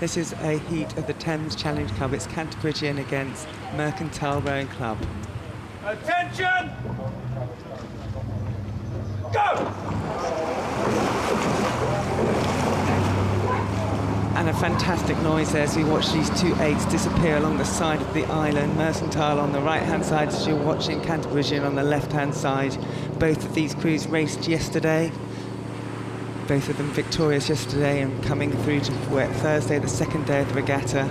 This is a heat of the Thames Challenge Club. It's Cantabrigian against Mercantile Rowing Club. Attention! Go! And a fantastic noise there as we watch these two eights disappear along the side of the island. Mercantile on the right-hand side as you're watching Cantabrigian on the left-hand side. Both of these crews raced yesterday. Both of them victorious yesterday and coming through to Thursday, the second day of the regatta.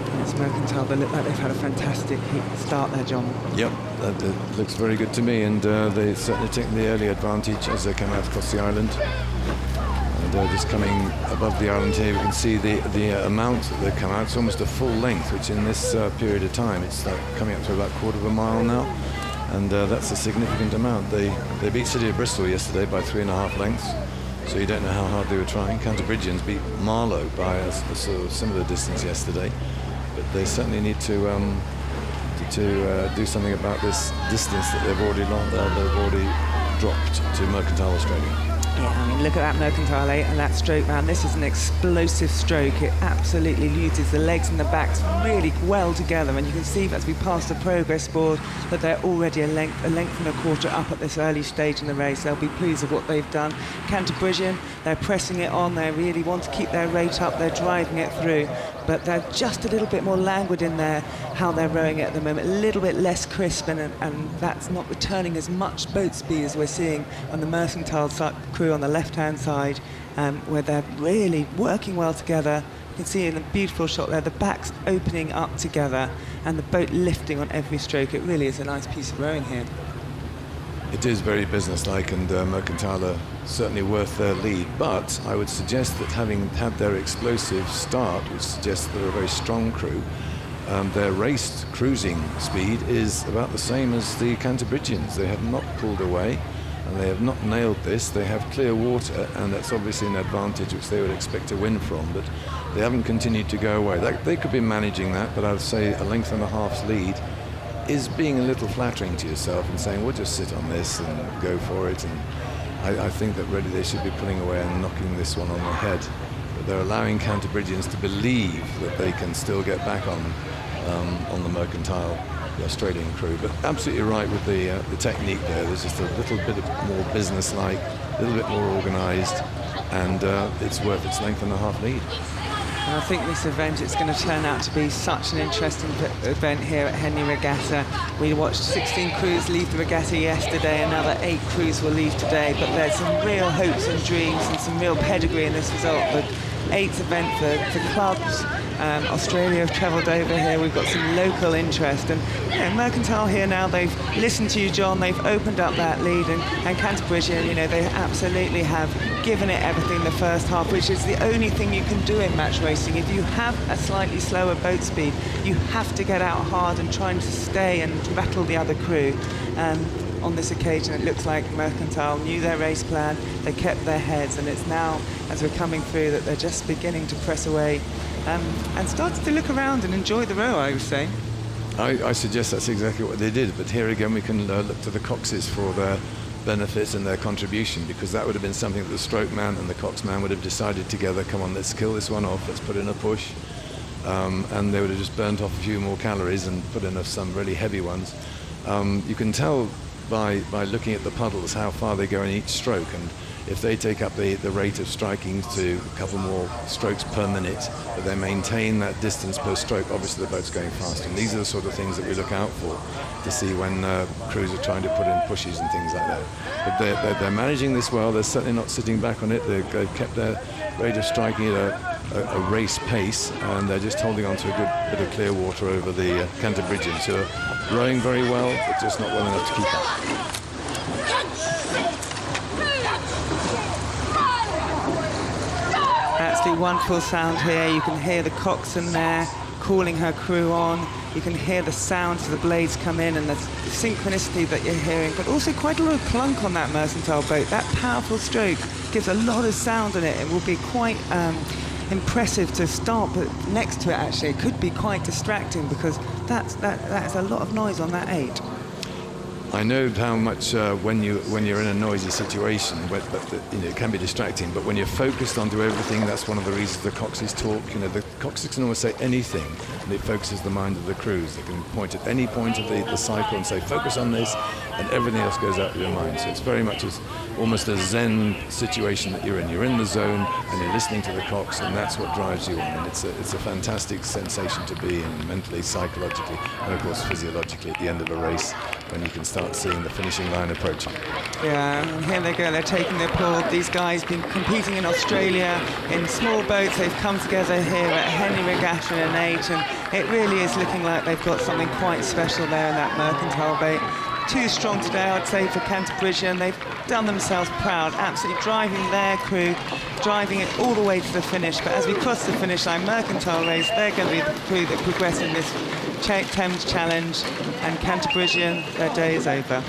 And it's Mercantile, they look like they've had a fantastic start there, John. Yep, that looks very good to me, and they certainly taken the early advantage as they came out across the island. And just coming above the island here, we can see the amount that they come out. It's almost a full length, which in this period of time, it's coming up to about a quarter of a mile now. And that's a significant amount. They beat City of Bristol yesterday by 3.5 lengths, so you don't know how hard they were trying. Cantabrigians beat Marlow by a sort of similar distance yesterday, but they certainly need to do something about this distance that they've already dropped to Mercantile Australia. Yeah, I mean, look at that Mercantile 8 and that stroke, man. This is an explosive stroke. It absolutely uses the legs and the backs really well together, and you can see as we pass the progress board that they're already a length and a quarter up at this early stage in the race. They'll be pleased with what they've done. Cantabrigian, they're pressing it on. They really want to keep their rate up. They're driving it through, but they're just a little bit more languid in there, how they're rowing it at the moment, a little bit less crisp, and that's not returning as much boat speed as we're seeing on the Mercantile crew on the left-hand side, where they're really working well together. You can see in the beautiful shot there, the backs opening up together and the boat lifting on every stroke. It really is a nice piece of rowing here. It is very businesslike, and Mercantile are certainly worth their lead, but I would suggest that having had their explosive start, which suggests they're a very strong crew, their raced cruising speed is about the same as the Cantabrigians. They have not pulled away, and they have not nailed this. They have clear water, and that's obviously an advantage which they would expect to win from, but they haven't continued to go away. They could be managing that, but I'd say a length and a half's lead is being a little flattering to yourself and saying, we'll just sit on this and go for it. And I think that really they should be pulling away and knocking this one on the head. But they're allowing Cantabrigians to believe that they can still get back on the Mercantile, the Australian crew. But absolutely right with the technique there. There's just a little bit more business-like, a little bit more organised, and it's worth its length and a half lead. And I think this event, it's going to turn out to be such an interesting event here at Henley Regatta. We watched 16 crews leave the regatta yesterday, another 8 crews will leave today, but there's some real hopes and dreams and some real pedigree in this result. The 8th event for clubs. Australia have travelled over here. We've got some local interest, and Mercantile here now. They've listened to you, John. They've opened up that lead, and Cantabrigian, they absolutely have given it everything the first half, which is the only thing you can do in match racing. If you have a slightly slower boat speed, you have to get out hard and try and stay and rattle the other crew. On this occasion, it looks like Mercantile knew their race plan. They kept their heads, and it's now, as we're coming through, that they're just beginning to press away and started to look around and enjoy the row, I would say. I suggest that's exactly what they did, but here again we can look to the coxes for their benefit and their contribution, because that would have been something that the stroke man and the cox man would have decided together, come on, let's kill this one off, let's put in a push, and they would have just burnt off a few more calories and put in some really heavy ones. You can tell by looking at the puddles how far they go in each stroke, and if they take up the rate of striking to a couple more strokes per minute, but they maintain that distance per stroke, obviously the boat's going faster. And these are the sort of things that we look out for to see when crews are trying to put in pushes and things like that. But they're managing this well. They're certainly not sitting back on it. They've kept their rate of striking at a race pace, and they're just holding on to a good bit of clear water over the Cantabrigians, who are rowing very well, but just not well enough to keep up. Absolutely wonderful sound here. You can hear the coxswain there calling her crew on. You can hear the sound as the blades come in and the synchronicity that you're hearing, but also quite a lot of plunk on that Mercantile boat. That powerful stroke gives a lot of sound in it. It will be quite impressive to start, but next to it actually it could be quite distracting, because that's a lot of noise on that 8. I know how much when you're in a noisy situation, it can be distracting. But when you're focused on do everything, that's one of the reasons the coxswains talk. The coxswains can almost say anything, and it focuses the mind of the crews. They can point at any point of the cycle and say, focus on this, and everything else goes out of your mind. So it's very much almost a Zen situation that you're in. You're in the zone, and you're listening to the cox, and that's what drives you on. And it's a fantastic sensation to be in, mentally, psychologically, and of course physiologically at the end of a race, when you can start seeing the finishing line approaching. Yeah, and here they go, they're taking their pull. These guys been competing in Australia in small boats. They've come together here at Henley Regatta in 8, and it really is looking like they've got something quite special there in that Mercantile boat. Too strong today, I'd say, for Cantabrigian. They've done themselves proud, absolutely driving their crew, driving it all the way to the finish. But as we cross the finish line, Mercantile race, they're going to be the crew that progress in this Thames Challenge, and Cantabrigian, their day is over.